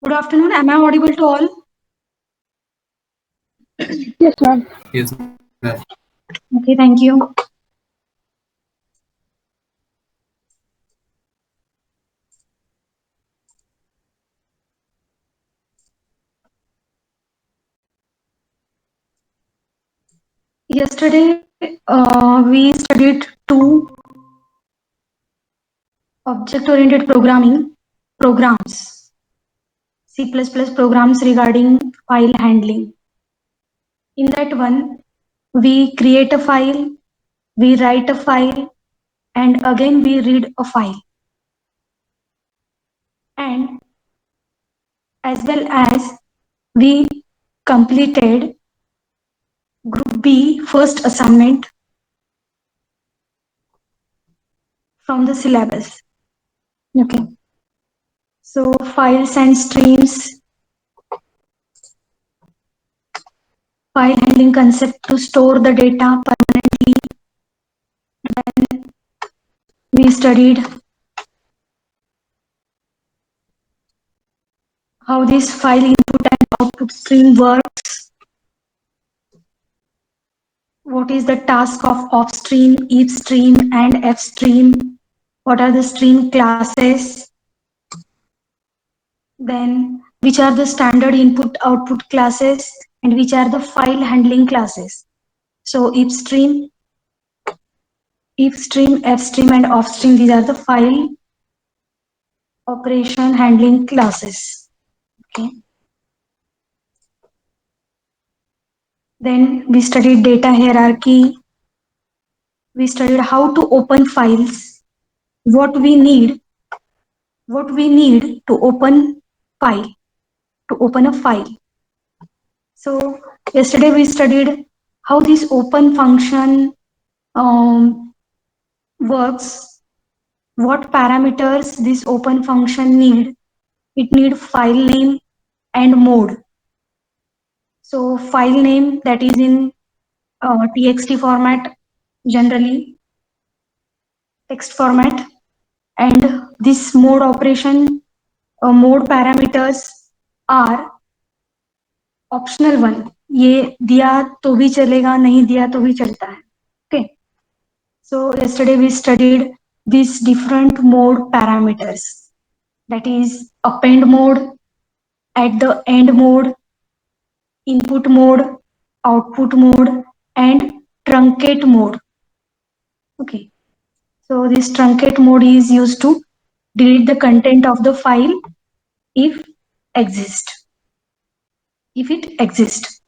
Good afternoon. Am I audible to all? Yes, ma'am. Yes, ma'am. Okay, thank you. Yesterday, we studied two object-oriented programming programs, C++ programs regarding file handling. In that one, we create a file, we write a file, and again we read a file. And as well as we completed Group B first assignment from the syllabus. Okay. So files and streams, file handling concept to store the data permanently. Then we studied how this file input and output stream works. What is the task of off stream, if stream, and f stream? What are the stream classes? Then which are the standard input output classes and which are the file handling classes? So if stream, f stream, and off stream, these are the file operation handling classes. Okay. Then we studied data hierarchy. We studied how to open files, what we need to open file, to open a file. So yesterday we studied how this open function works, what parameters this open function need. It need file name and mode. So file name, that is in txt format, generally text format, and this mode operation, mode parameters are optional one. ये दिया तो भी चलेगा, नहीं दिया तो भी चलता है. Okay. So yesterday we studied these different mode parameters, that is append mode, at the end mode, input mode, output mode, and truncate mode. Okay. So this truncate mode is used to delete the content of the file if exist. If it exists.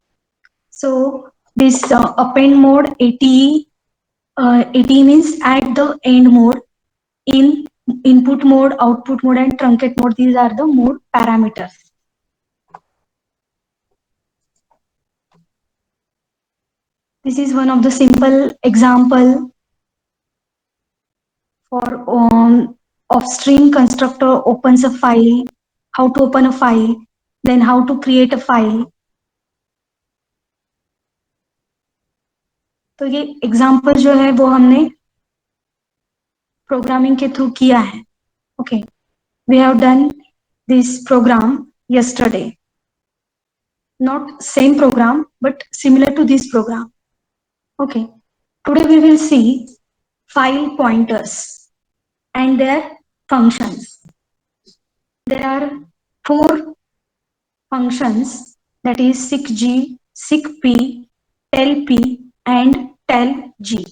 So this append mode, ATE means at the end mode, in input mode, output mode, and truncate mode. These are the mode parameters. This is one of the simple example for off-stream constructor opens a file, how to open a file, then how to create a file. तो ये example जो है वो हमने programming के through किया है. Okay, we have done this program yesterday. Not same program, but similar to this program. Okay, today we will see file pointers and their functions. There are 4 functions, that is seekg, seekp, tellp, and tellg.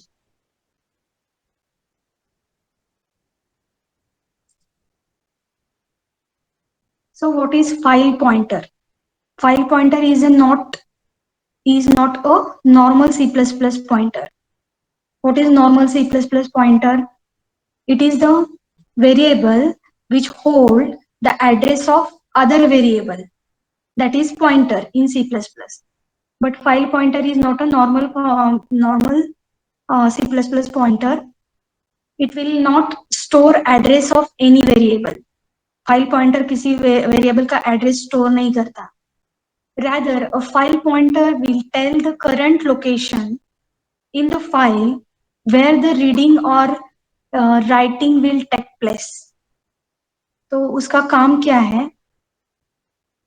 So what is file pointer? File pointer is not a normal C++ pointer. What is normal C++ pointer? It is the variable which hold the address of other variable, that is pointer in C++. But file pointer is not a normal C++ pointer. It will not store address of any variable. File pointer किसी variable का address store नहीं करता. Rather, a file pointer will tell the current location in the file where the reading or writing will take place. तो उसका काम क्या है?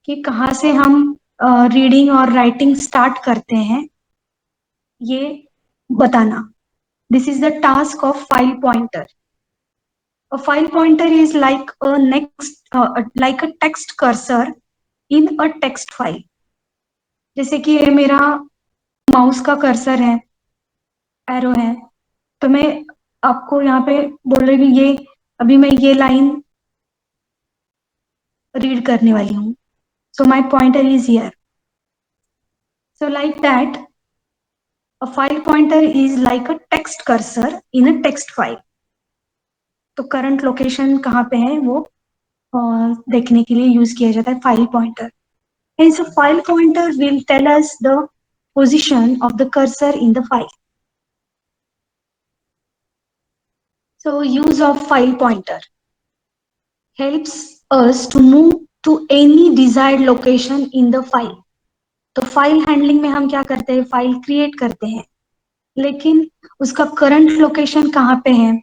कि कहाँ से हम रीडिंग और राइटिंग स्टार्ट करते हैं, ये बताना. This is the task of file pointer. A file pointer is like a text cursor in a text file. जैसे कि ये मेरा माउस का कर्सर है, एरो है, तो मैं आपको यहाँ पे बोल रही हूँ ये अभी मैं ये लाइन रीड करने वाली हूँ. So my pointer is here. So like that, a file pointer is like a text cursor in a text file. तो करंट लोकेशन कहाँ पे है वो देखने के लिए यूज किया जाता है file pointer. Hence, a file pointer will tell us the position of the cursor in the file. So, use of file pointer helps us to move to any desired location in the file. तो file handling में हम क्या करते हैं, file create करते हैं, लेकिन उसका करंट लोकेशन कहाँ पे है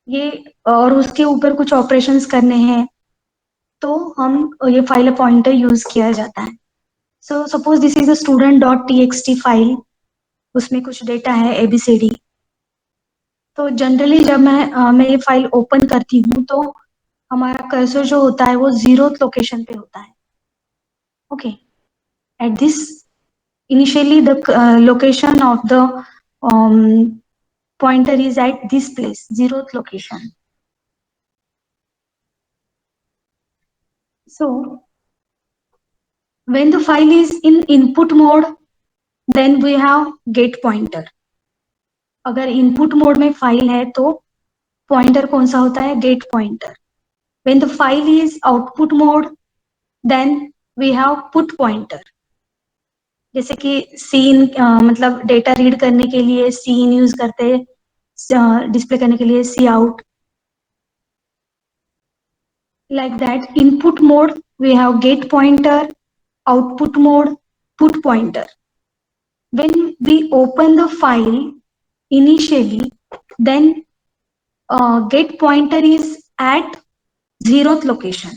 ये और उसके ऊपर कुछ ऑपरेशंस करने हैं, तो हम ये फाइल पॉइंटर यूज किया जाता है. So suppose this is a student dot TXT file, उसमें कुछ डेटा है एबीसीडी. तो जनरली जब मैं ये फाइल ओपन करती हूँ तो हमारा कर्सर जो होता है वो 0th लोकेशन पे होता है. Okay, at this initially the location of the pointer is at this place, 0th location. So when the file is in input mode, then we have get pointer. अगर input mode में file है तो pointer कौन सा होता है, get pointer. When the file is output mode, then we have put pointer. जैसे कि सीन मतलब डेटा रीड करने के लिए सीन यूज करते हैं, डिस्प्ले करने के लिए cout. Like that, input mode we have get pointer, output mode put pointer. When we open the file initially, then get pointer is at 0th location.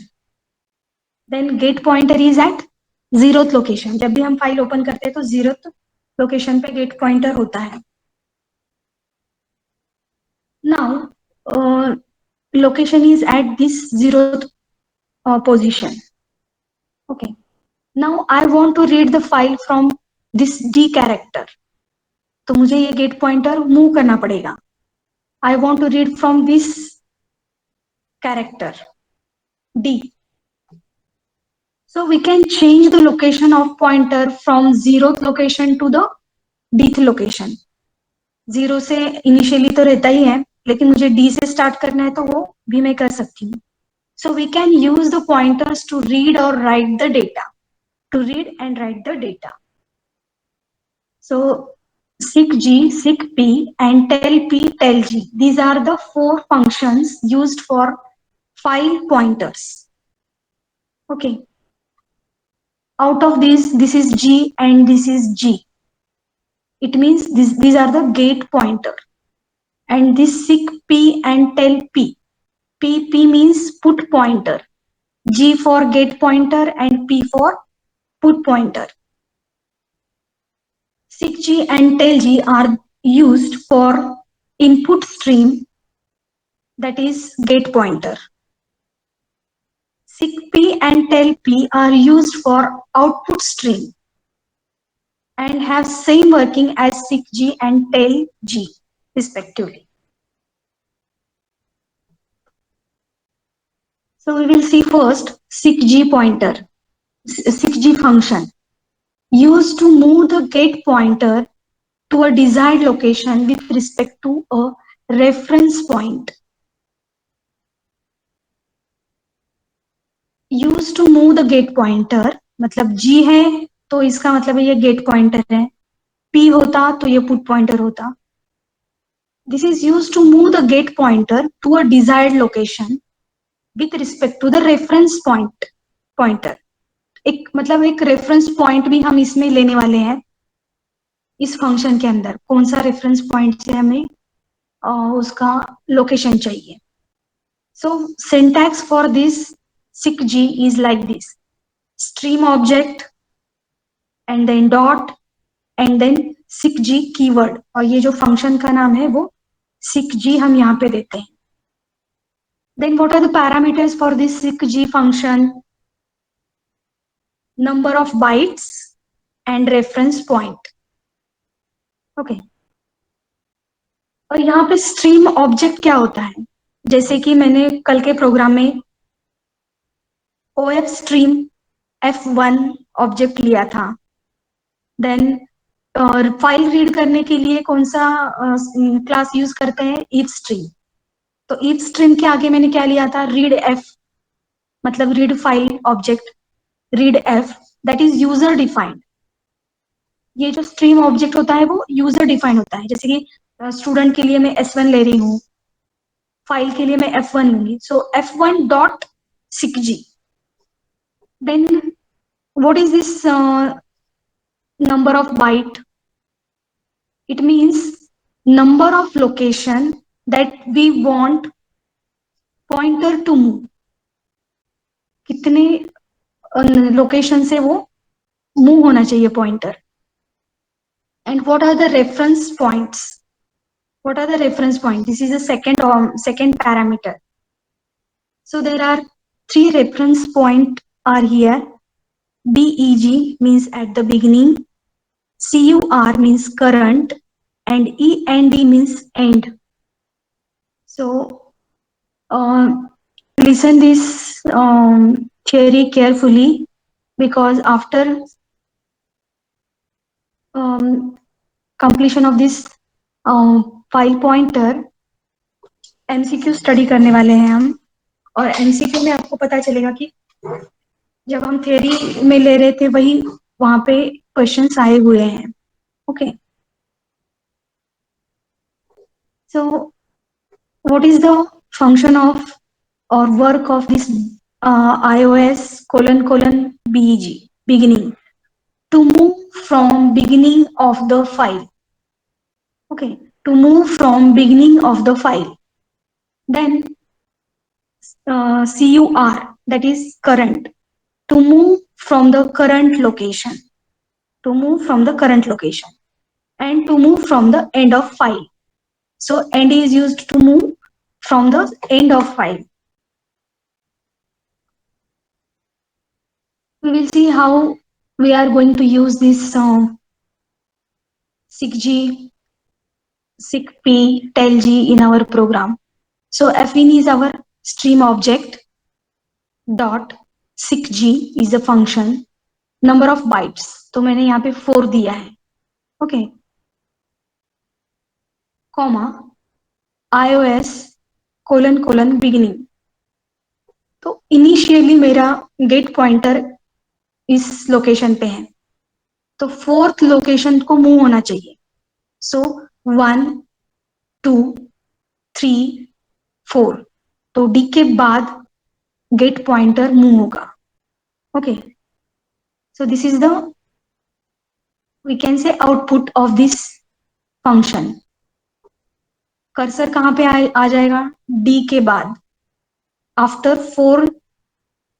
Then get pointer is at 0th location. जब भी हम file open करते हैं तो 0th location पे gate pointer होता है. Now location is at this 0th position. Okay, now I want to read the file from this D character. तो मुझे ये गेट पॉइंटर मूव करना पड़ेगा. I want to read from this character D. So we can change the location of pointer from 0th location to the dth location. 0 से initially तो रहता ही है, लेकिन मुझे D से स्टार्ट करना है तो वो भी मैं कर सकती हूँ. So we can use the pointers to read or write the data. To read and write the data. So seek G, seek P, and tell P, tell G. These are the 4 functions used for file pointers. Okay. Out of this is G and this is G. It means these are the gate pointer. And this seek P and tell P. P means put pointer. G for gate pointer and P for put pointer. Seek G and tell G are used for input stream, that is gate pointer. Seek P and tell P are used for output stream and have same working as seek G and tell G respectively. So we will see first seek G pointer, seek G function used to move the get pointer to a desired location with respect to a reference point. Used to move the get pointer मतलब G है तो इसका मतलब है ये get pointer है, P होता तो ये put pointer होता. This is used to move the get pointer to a desired location with respect to the reference point pointer. एक मतलब एक रेफरेंस पॉइंट भी हम इसमें लेने वाले हैं इस फंक्शन के अंदर. कौन सा रेफरेंस पॉइंट से हमें उसका लोकेशन चाहिए. So syntax for this seek G is like this. Stream object and then dot and then seek G keyword, और ये जो फंक्शन का नाम है वो सिक जी हम यहाँ पे देते हैं. Then what are the parameters for this SICG function? Number of bytes and reference point. Okay. और यहाँ पे स्ट्रीम ऑब्जेक्ट क्या होता है? जैसे कि मैंने कल के प्रोग्राम में OF स्ट्रीम F1 ऑब्जेक्ट लिया था. देन और फाइल रीड करने के लिए कौन सा क्लास यूज करते हैं? Each stream. तो ईच स्ट्रीम के आगे मैंने क्या लिया था? रीड एफ, मतलब read file object read F, that is user defined. ये जो स्ट्रीम ऑब्जेक्ट होता है वो यूजर डिफाइन होता है. जैसे कि स्टूडेंट के लिए मैं S1 ले रही हूँ, फाइल के लिए मैं F1 लूंगी. So F1 dot sick G. Then what is this number of byte? It means number of location that we want pointer to move. कितने लोकेशन से वो मूव होना चाहिए pointer. And what are the reference points? What are the reference points? This is the second parameter. So there are three reference point are here. DEG means at the beginning, CUR means current, and END means end. So listen this theory carefully, because after completion of this file pointer, MCQ study करने वाले हैं हम. और MCQ में आपको पता चलेगा कि जब हम थ्योरी में ले रहे थे वही वहां पे क्वेश्चंस आए हुए हैं. Okay. So what is the function of और work of this iOS colon BEG beginning? To move from beginning of the file. Okay, to move from beginning of the file. Then CUR, that is current, to move from the current location, to move from the current location, and to move from the end of file. So end is used to move from the end of file. We will see how we are going to use this SICG, SICP, TELG in our program. So fin is our stream object, dot SICG is the function, number of bytes तो मैंने यहाँ पे 4 दिया है. Okay. Comma iOS colon beginning. तो initially मेरा gate pointer इस location पे है, तो फोर्थ लोकेशन को मूव होना चाहिए. सो 1 2 3 4, तो डी के बाद गेट पॉइंटर मूव होगा. Okay. So this is the, we can say output of this function. Cursor कहाँ पे आ जाएगा? डी के बाद, आफ्टर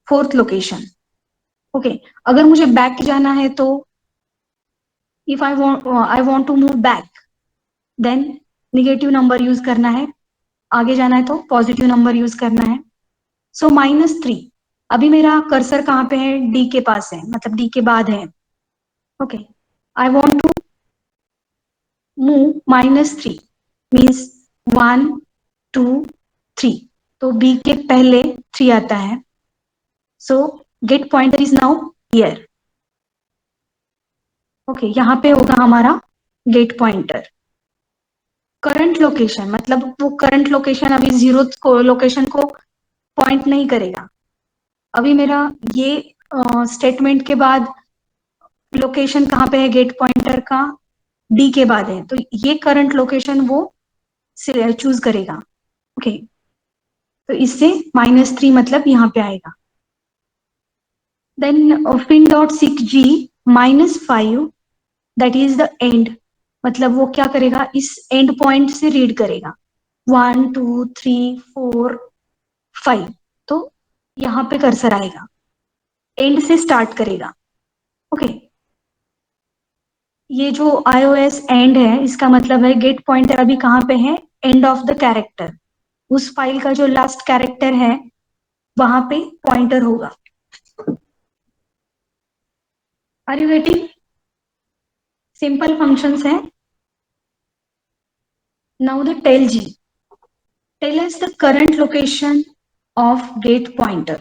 फोर्थ लोकेशन. ओके. अगर मुझे बैक जाना है तो if I want to move back, then negative number use करना है. आगे जाना है तो पॉजिटिव नंबर यूज करना है. सो -3. अभी मेरा कर्सर कहाँ पे है? डी के पास है, मतलब डी के बाद है. Okay. I want to move -3 means 1 2 3, तो बी के पहले 3 आता है. सो gate pointer is now here. Okay. यहाँ पे होगा हमारा गेट पॉइंटर. करंट लोकेशन मतलब वो करंट लोकेशन अभी जीरो लोकेशन को पॉइंट नहीं करेगा. अभी मेरा ये स्टेटमेंट के बाद लोकेशन कहाँ पे है? गेट पॉइंटर का डी के बाद है, तो ये करंट लोकेशन वो चूज करेगा. ओके. तो इससे -3 मतलब यहाँ पे आएगा. Then fin dot sick g -5, that is the end. मतलब वो क्या करेगा? इस एंड पॉइंट से रीड करेगा. 1 2 3 4 5, तो यहाँ पे कर्सर आएगा. एंड से स्टार्ट करेगा। ओके, ये जो iOS एंड है इसका मतलब है गेट पॉइंटर अभी कहाँ पे है, एंड ऑफ द कैरेक्टर, उस फाइल का जो लास्ट कैरेक्टर है वहां पे पॉइंटर होगा। Are you getting? Simple functions है। Now the tellg, tell us the current location of get pointer.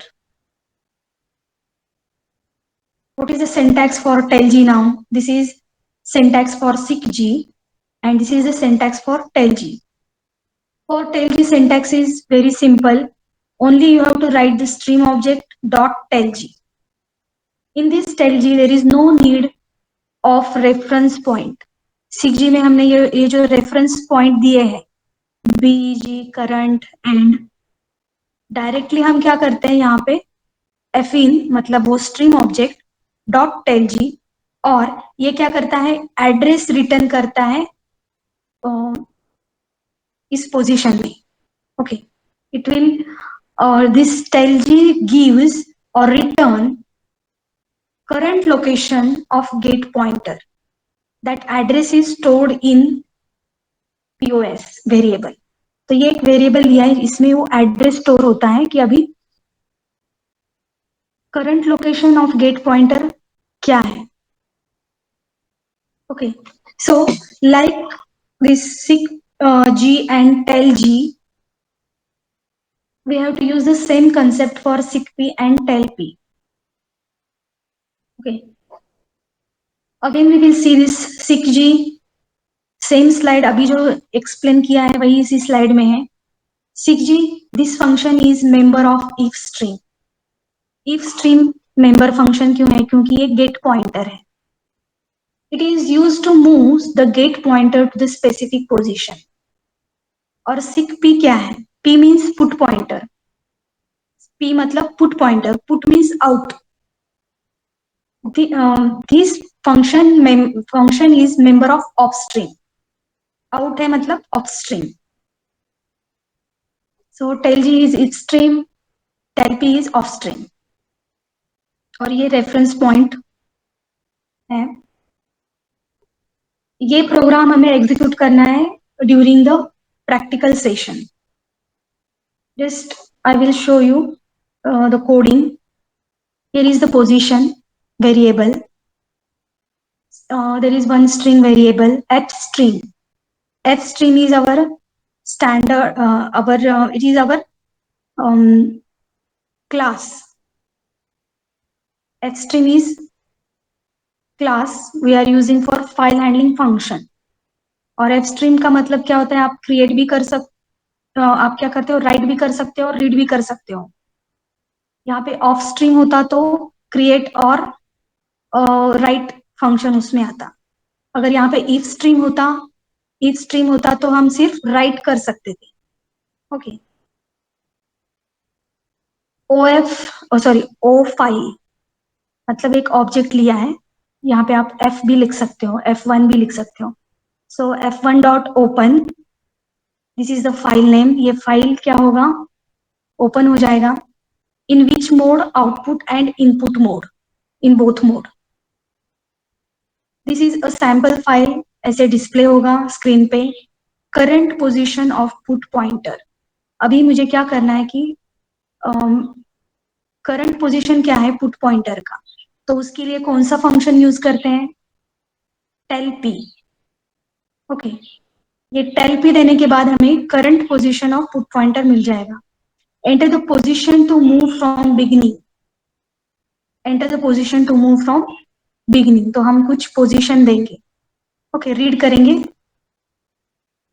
What is the syntax for tell g now? This is syntax for seek g and this is the syntax for tell g. For tell g syntax is very simple. Only you have to write the stream object dot tell g. In this tell g there is no need of reference point. seek g में हमने ये जो reference point दिए हैं bg current and directly हम क्या करते हैं यहाँ पे fin मतलब वो stream object dot tell G, और ये क्या करता है, एड्रेस रिटर्न करता है इस पोजीशन में। Okay, it will this tell g gives और return current location of get pointer, that address is stored in pos variable. तो ये एक वेरिएबल लिया है, इसमें वो एड्रेस स्टोर होता है कि अभी current location of get pointer क्या है। Okay, so like this seek g and tell g, we have to use the same concept for seek p and tell p. Okay, again we will see this seek g, same slide अभी जो explain किया है वही इसी slide में है। seek g, this function is member of if stream. if stream member function क्यों है, क्योंकि ये गेट पॉइंटर है। It is use to move the get pointer to the specific position. और seek p क्या है, p means put pointer, p मतलब put pointer, put means out. This function is member of ofstream, out है मतलब ofstream. So tellg is ifstream, tellp is ऑफस्ट्रीम, और ये reference point है। ये programme हमें एग्जीक्यूट करना है during the practical session. Just I will show you the coding. Here is the position variable. There is one string variable at stream. F stream is our standard, it is our um, class. F stream is class we are using for file handling function. और F stream का मतलब क्या होता है, आप create भी कर सकते, आप क्या करते हो, राइट भी कर सकते हो और रीड भी कर सकते हो। यहाँ पे ऑफ स्ट्रीम होता तो क्रिएट और राइट फंक्शन उसमें आता। अगर यहाँ पे इफ स्ट्रीम होता तो हम सिर्फ राइट कर सकते थे। ओके, ओ फाइल मतलब एक ऑब्जेक्ट लिया है, यहाँ पे आप एफ भी लिख सकते हो, F1 भी लिख सकते हो। So F1 dot open, this is the file name. ये फाइल क्या होगा, ओपन हो जाएगा। In which mode, output and input mode, in both mode. This is a sample file, ऐसे डिस्प्ले होगा स्क्रीन पे। Current position of put pointer, अभी मुझे क्या करना है कि करंट पोजीशन क्या है पुट पॉइंटर का, तो उसके लिए कौन सा फंक्शन यूज करते हैं, टेल पी। ओके, ये टेल पी देने के बाद हमें current position of put pointer मिल जाएगा। Enter the position to move from beginning, enter the position to move from beginning, तो हम कुछ पोजीशन देंगे। ओके, रीड करेंगे,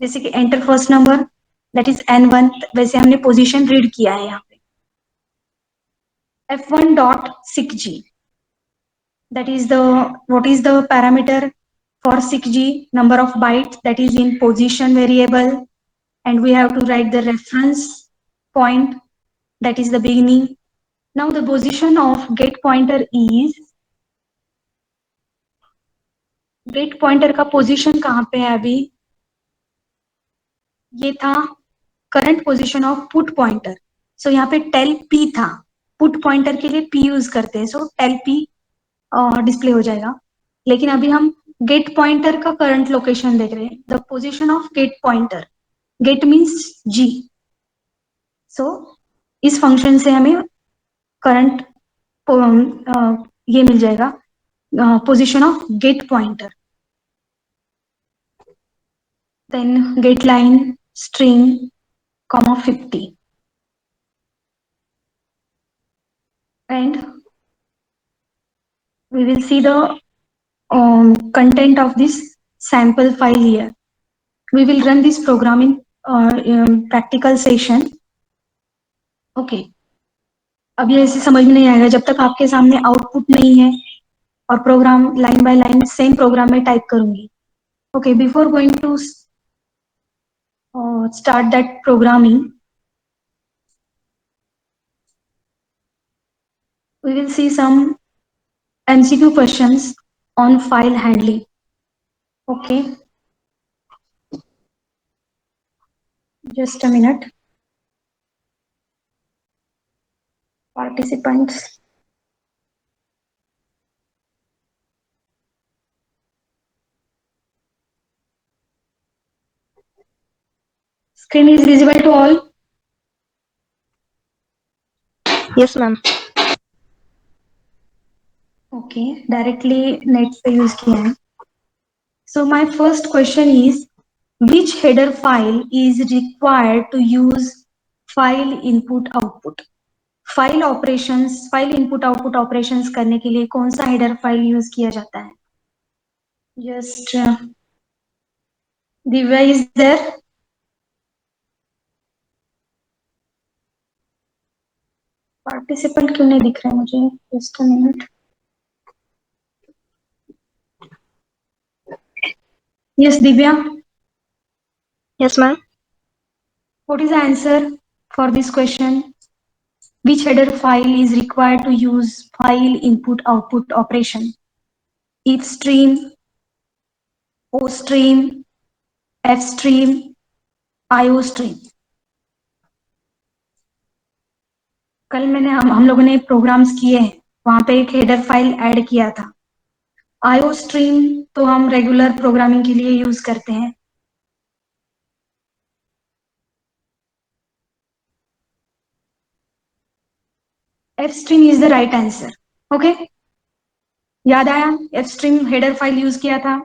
जैसे कि enter first number that is N1, वैसे हमने पोजीशन रीड किया है यहाँ पे। F1 dot seek g, that is the, what is the parameter for seek g, number of bytes, that is in position variable, and we have to write the reference point, that is the beginning. Now the position of get pointer is, get pointer का position कहाँ पे है अभी, ये था current position of put pointer. So यहाँ पे tellp था, पुट पॉइंटर के लिए p यूज करते हैं, सो टेल p डिस्प्ले हो जाएगा। लेकिन अभी हम गेट पॉइंटर का करंट लोकेशन देख रहे हैं, the position of get pointer, get means g। So इस फंक्शन से हमें करंट ये मिल जाएगा, position of get pointer. Then get line string comma 50, and we will see the content of this sample file here. We will run this program in practical session. Okay. अब ये ऐसे समझ में नहीं आएगा जब तक आपके सामने आउटपुट नहीं है और program line by line same program में टाइप करूंगी। Okay, before going to start that programming, we will see some MCQ questions on file handling. Okay, just a minute. Participants, screen is visible to all? Yes, ma'am. Okay, directly net पे use किया है। So my first question is, which header file is required to use file input output? File operations, file input output operations करने के लिए कौन सा header file use किया जाता है? Just Divya is there? Participant क्यों नहीं दिख रहे मुझे? Just a minute. Yes Divya, Yes, ma'am. What is the answer for this question? Which header file is required to use file input output operation? Each stream, O stream, F stream, IO stream. कल मैंने हम लोगों ने programmes किए हैं, वहां पे एक हेडर फाइल ऐड किया था। आईओ स्ट्रीम तो हम रेगुलर प्रोग्रामिंग के लिए यूज करते हैं। F stream is the right answer. Okay, याद आया? F stream header file use किया था।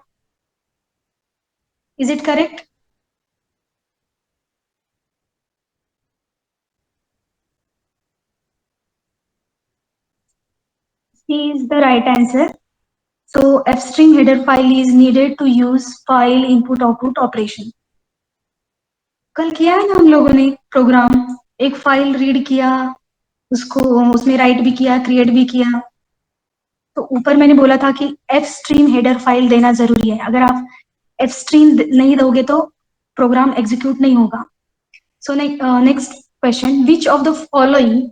Is it correct? C is the right answer. So fstream header file is needed to use file input output operation. कल किया है ना हम लोगों ने प्रोग्राम, एक फाइल रीड किया, उसको उसमें राइट भी किया, क्रिएट भी किया। तो ऊपर मैंने बोला था कि एफ स्ट्रीम हेडर फाइल देना जरूरी है। अगर आप एफ स्ट्रीम नहीं दोगे तो प्रोग्राम एग्जीक्यूट नहीं होगा। So next question, which of the following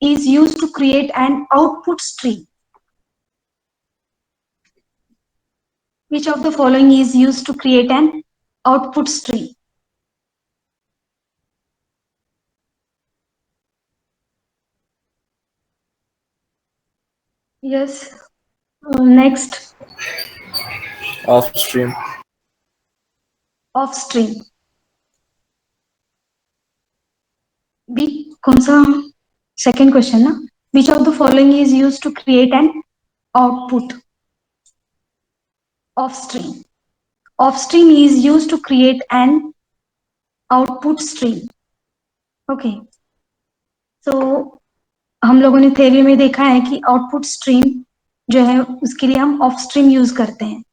is used to create an output stream? Which of the following is used to create an output stream? Yes. Next, Off stream. off stream. B कौन सा? Second question ना? Which of the following is used to create an output? Off stream. Off stream is used to create an output stream. Okay. So हम लोगों ने theory में देखा है कि आउटपुट स्ट्रीम जो है उसके लिए हम ऑफ स्ट्रीम यूज करते हैं।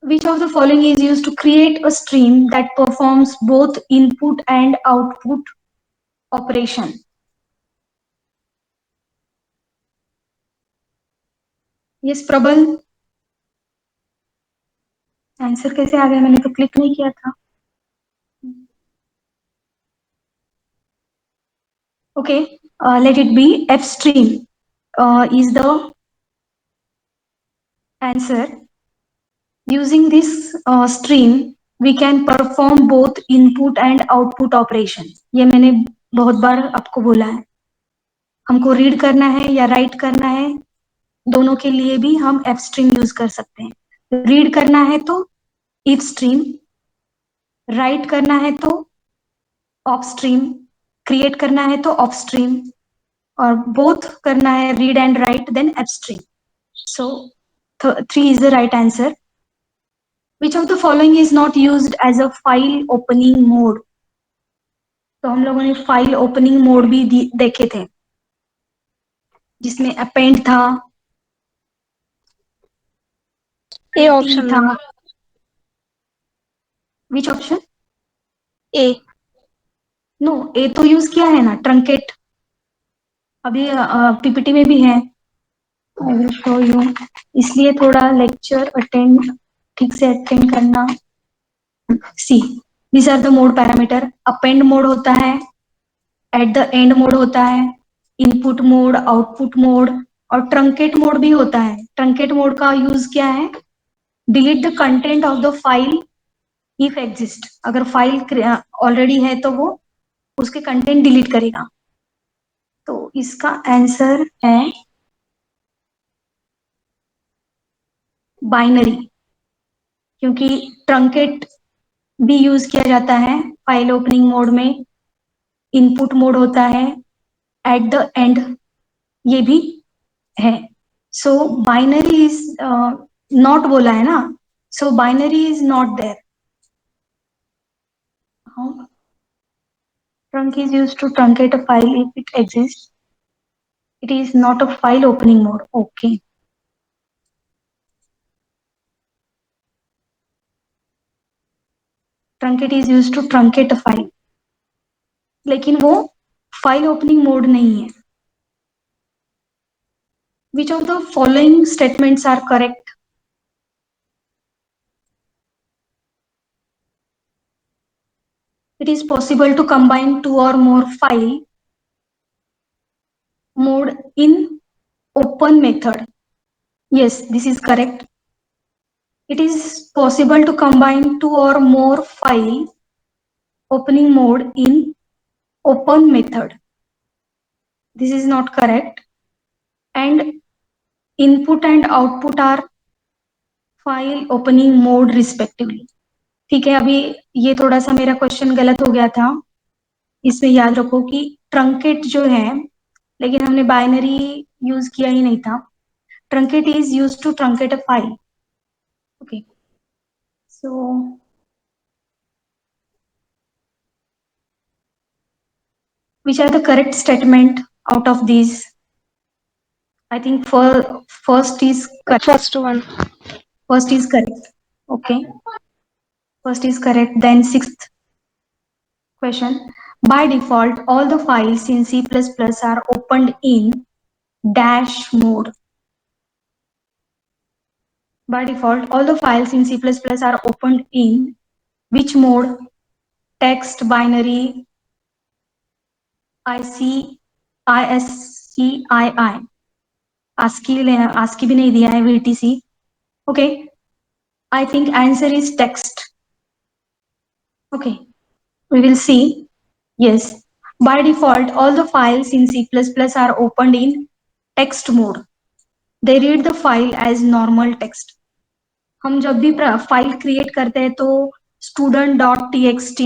Which of the following is used to create a stream that performs both input and output operation? Yes, प्रबल, आंसर कैसे आ गया? मैंने तो क्लिक नहीं किया था। Okay, let it be. F stream is the answer. Using this stream, we can perform both input and output operation. ये मैंने बहुत बार आपको बोला है, हमको रीड करना है या राइट करना है, दोनों के लिए भी हम एफ स्ट्रीम यूज कर सकते हैं। रीड करना है तो इफ स्ट्रीम, राइट करना है तो ऑफ स्ट्रीम, क्रिएट करना है तो ऑफ स्ट्रीम, और बोथ करना है read and write then f stream. So 3 is the right answer. Which of the following is not used as a file opening mode? तो हम लोगों ने फाइल ओपनिंग मोड भी देखे थे, जिसमें अपेंड था, A टी option, था। ma'am. Which option? A. No, A तो यूज किया है ना, ट्रंकेट, अभी पीपीटी में भी है। आई विल शो यू, इसलिए थोड़ा लेक्चर अटेंड, ठीक से अटेंड करना। See, this are the mode parameter. Append mode होता है, एट द एंड मोड होता है, इनपुट मोड, आउटपुट मोड, और ट्रंकेट मोड भी होता है। ट्रंकेट मोड का यूज क्या है? Delete the content of the file if exist. अगर फाइल ऑलरेडी है तो वो उसके कंटेंट डिलीट करेगा। तो इसका आंसर है बाइनरी, क्योंकि ट्रंकेट भी यूज किया जाता है फाइल ओपनिंग मोड में, इनपुट मोड होता है, एट द एंड ये भी है। सो बाइनरी इज नॉट बोला है ना, so binary is not there. Trunc is used to truncate a file if it exists. It is not a file opening mode. Okay. Truncate is used to truncate a file. लेकिन वो file opening mode नहीं है। Which of the following statements are correct? It is possible to combine two or more file mode in open method. Yes, this is correct. It is possible to combine two or more file opening mode in open method. This is not correct. And input and output are file opening mode respectively. ठीक है, अभी ये थोड़ा सा मेरा question गलत हो गया था, इसमें याद रखो कि ट्रंकेट जो है, लेकिन हमने बाइनरी यूज किया ही नहीं था। Truncate is use to truncate a file. Okay, so which are the correct statement out of these? I think first is correct. First one. First is correct. Okay, first is correct. Then sixth question. By default, all the files in C++ are opened in dash mode. By default, all the files in C++ are opened in which mode? Text, binary, IC, ISCII. ASCII भी नहीं दिया है, VTC. Okay, I think answer is text. Okay, we will see. Yes, by default, all the files in C++ are opened in text mode. They read the file as normal text. हम जब भी file create करते हैं तो student.txt,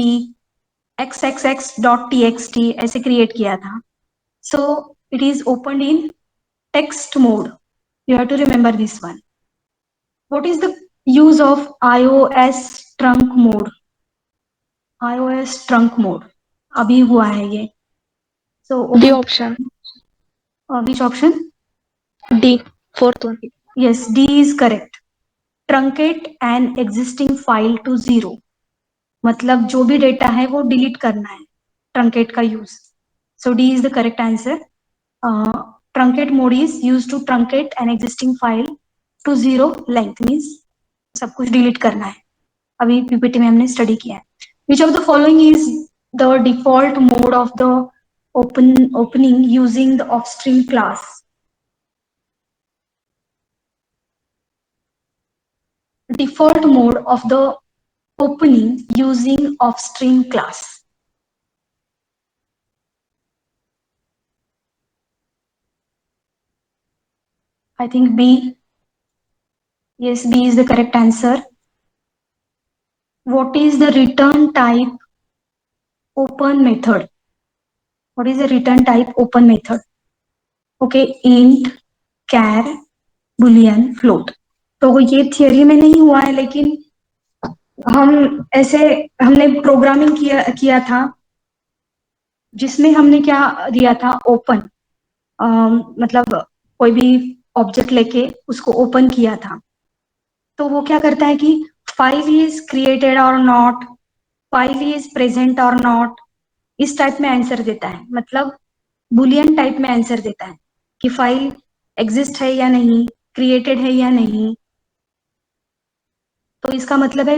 xxx.txt ऐसे create किया था. So it is opened in text mode. You have to remember this one. What is the use of iOS trunk mode? iOS trunk mode अभी हुआ है ये. So D option. which option? D. Fourth one. Yes, D is correct. Truncate an existing file to 0. मतलब जो भी data है वो delete करना है, ट्रंकेट का यूज. So D is the correct answer. Truncate mode is use to truncate an existing file to 0 length, means सब कुछ डिलीट करना है. अभी पीपीटी में हमने स्टडी किया है. Which of the following is the default mode of the opening using the ofstream class? Default mode of the opening using offstream class. I think B. Yes, B is the correct answer. What is the return type open method? What is the return type open method? Okay, int, char, boolean, float. तो ये theory में नहीं हुआ है, लेकिन हम ऐसे हमने प्रोग्रामिंग किया था जिसमें हमने क्या दिया था, ओपन, मतलब कोई भी ऑब्जेक्ट लेके उसको ओपन किया था। तो वो क्या करता है कि फाइल इज क्रिएटेड और नॉट, फाइल इज प्रेजेंट और नॉट, इस टाइप में आंसर देता है, मतलब बुलियन टाइप में आंसर देता है कि फाइल एग्जिस्ट है या नहीं, क्रिएटेड है या नहीं। तो इसका मतलब है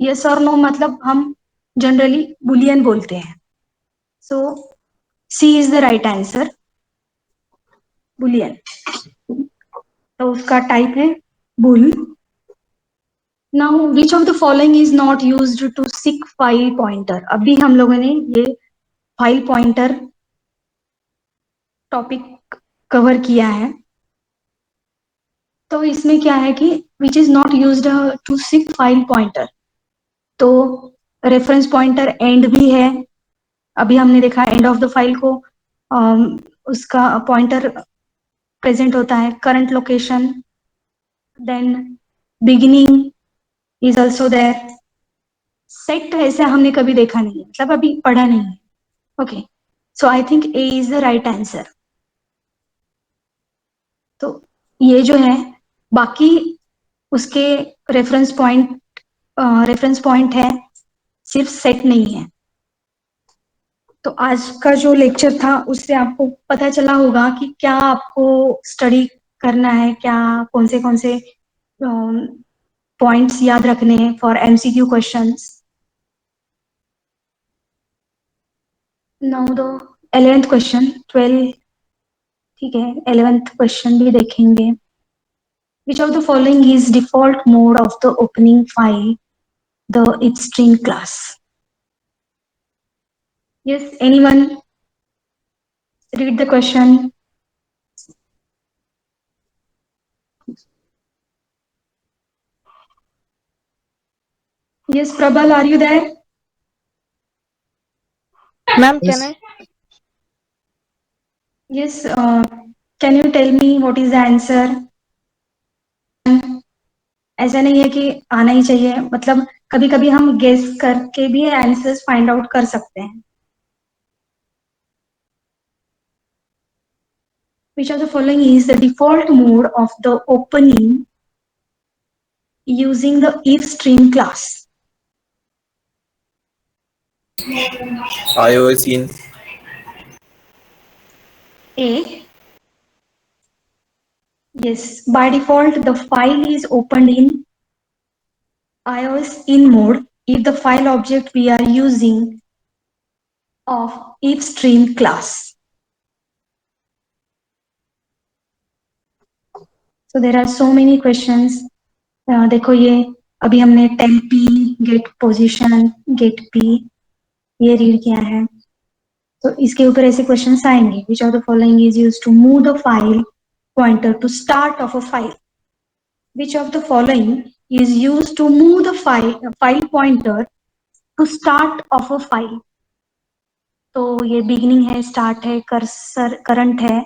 यस और नो, मतलब हम जनरली बुलियन बोलते हैं। So C is the right answer, boolean. तो उसका टाइप है bool. Now which of the following is not used to seek file pointer? अभी हम लोगों ने ये फाइल पॉइंटर टॉपिक कवर किया है। तो इसमें क्या है कि which is not used to seek file pointer, तो रेफरेंस पॉइंटर एंड भी है, अभी हमने देखा एंड ऑफ द फाइल को उसका पॉइंटर प्रेजेंट होता है, current location, then beginning is also there. Set ऐसे हमने कभी देखा नहीं है, मतलब अभी पढ़ा नहीं है। Okay, so I think A is the right answer. तो ये जो है, बाकी उसके रेफरेंस पॉइंट है, सिर्फ सेट नहीं है। तो आज का जो लेक्चर था उससे आपको पता चला होगा कि क्या आपको स्टडी करना है, क्या कौन से पॉइंट्स याद रखने हैं for MCQ questions. Now the 11th question, 12, ठीक है, 11th क्वेश्चन भी देखेंगे। Which of the following is default mode of the opening file, the itstream class? Yes, anyone read the question? Yes, Prabal, are you there? Ma'am, can I? Yes, can you tell me what is the answer? ऐसा नहीं है कि आना ही चाहिए, मतलब कभी कभी हम गेस करके भी आंसर्स फाइंड आउट कर सकते हैं। Which of the following is the default mode of the opening using the ifstream class? iOS in. A. Yes, by default the file is opened in iOS in mode if the file object we are using of ifstream class. So there are so many questions. देखो ये अभी हमने टेल-p, gate position, gate p ये read किया है। तो इसके ऊपर ऐसे क्वेश्चंस आएंगे। Which of the following is used to move the file pointer to start of a file? Which of the following is used to move the file pointer to start of a file? तो ये beginning है, start है, cursor current है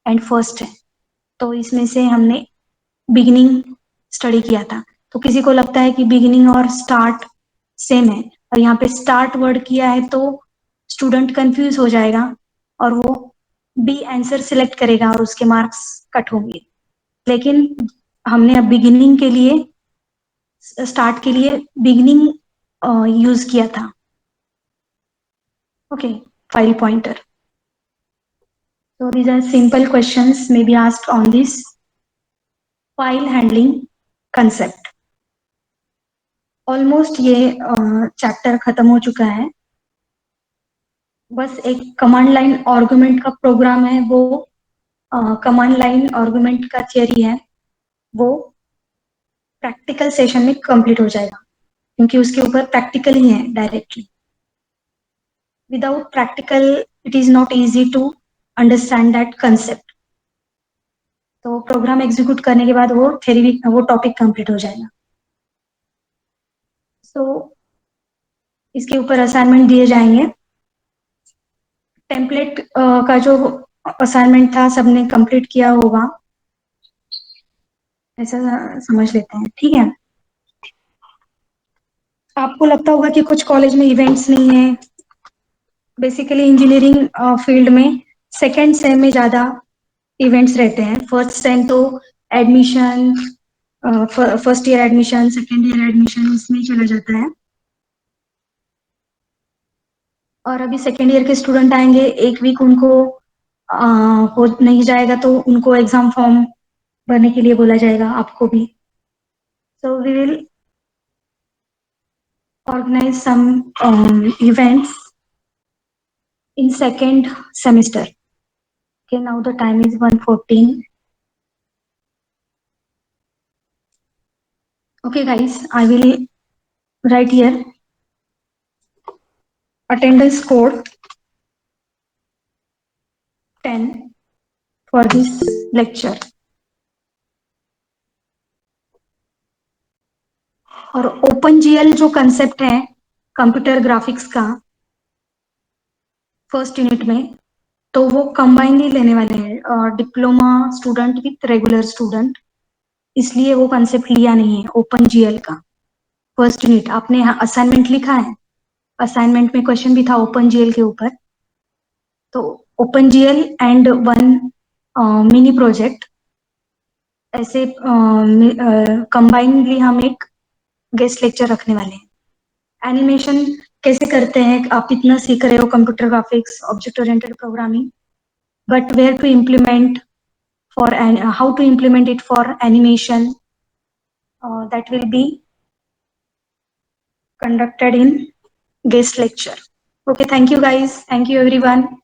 and first है। तो इसमें से हमने बिगिनिंग स्टडी किया था। तो किसी को लगता है कि बिगिनिंग और स्टार्ट सेम है और यहाँ पे स्टार्ट वर्ड किया है, तो स्टूडेंट कंफ्यूज हो जाएगा और वो बी आंसर सिलेक्ट करेगा और उसके मार्क्स कट होंगे। लेकिन हमने अब बिगिनिंग के लिए, स्टार्ट के लिए बिगिनिंग यूज किया था। Okay, file pointer. So these are simple questions may be asked on this file handling concept. Almost ये चैप्टर खत्म हो चुका है। बस एक कमांड लाइन आर्गुमेंट का प्रोग्राम है, वो कमांड लाइन आर्गुमेंट का थियरी है, वो प्रैक्टिकल सेशन में कंप्लीट हो जाएगा, क्योंकि उसके ऊपर प्रैक्टिकल ही है directly. Without practical it is not easy to understand that concept. तो प्रोग्राम एग्जीक्यूट करने के बाद वो टॉपिक कंप्लीट हो जाएगा। सो इसके ऊपर असाइनमेंट दिए जाएंगे। टेम्पलेट का जो असाइनमेंट था सबने कंप्लीट किया होगा, ऐसा समझ लेते हैं, ठीक है। आपको लगता होगा कि कुछ कॉलेज में इवेंट्स नहीं है। बेसिकली इंजीनियरिंग फील्ड में सेकेंड सेम में ज़्यादा इवेंट्स रहते हैं। फर्स्ट सेम तो admission, first year admission, second year admission इसमें चला जाता है। और अभी सेकेंड ईयर के स्टूडेंट आएंगे, एक वीक उनको हो नहीं जाएगा तो उनको एग्जाम फॉर्म भरने के लिए बोला जाएगा, आपको भी। So we will organize some events in second semester. Okay, now the time is 1:14. Okay guys, I will write here attendance code 10 for this lecture. और OpenGL जो कंसेप्ट है कंप्यूटर ग्राफिक्स का फर्स्ट यूनिट में, तो वो combinedly लेने वाले हैं, diploma student with regular student, इसलिए वो कंसेप्ट लिया नहीं है OpenGL का फर्स्ट यूनिट। आपने असाइनमेंट लिखा है, असाइनमेंट में क्वेश्चन भी था OpenGL के ऊपर। तो OpenGL and one mini project, ऐसे कंबाइनली हम एक गेस्ट लेक्चर रखने वाले हैं। एनिमेशन कैसे करते हैं, आप इतना सीख रहे हो computer graphics, object oriented programming, but where to implement for how to implement it for animation, that will be conducted in guest lecture. Okay, thank you guys, thank you everyone.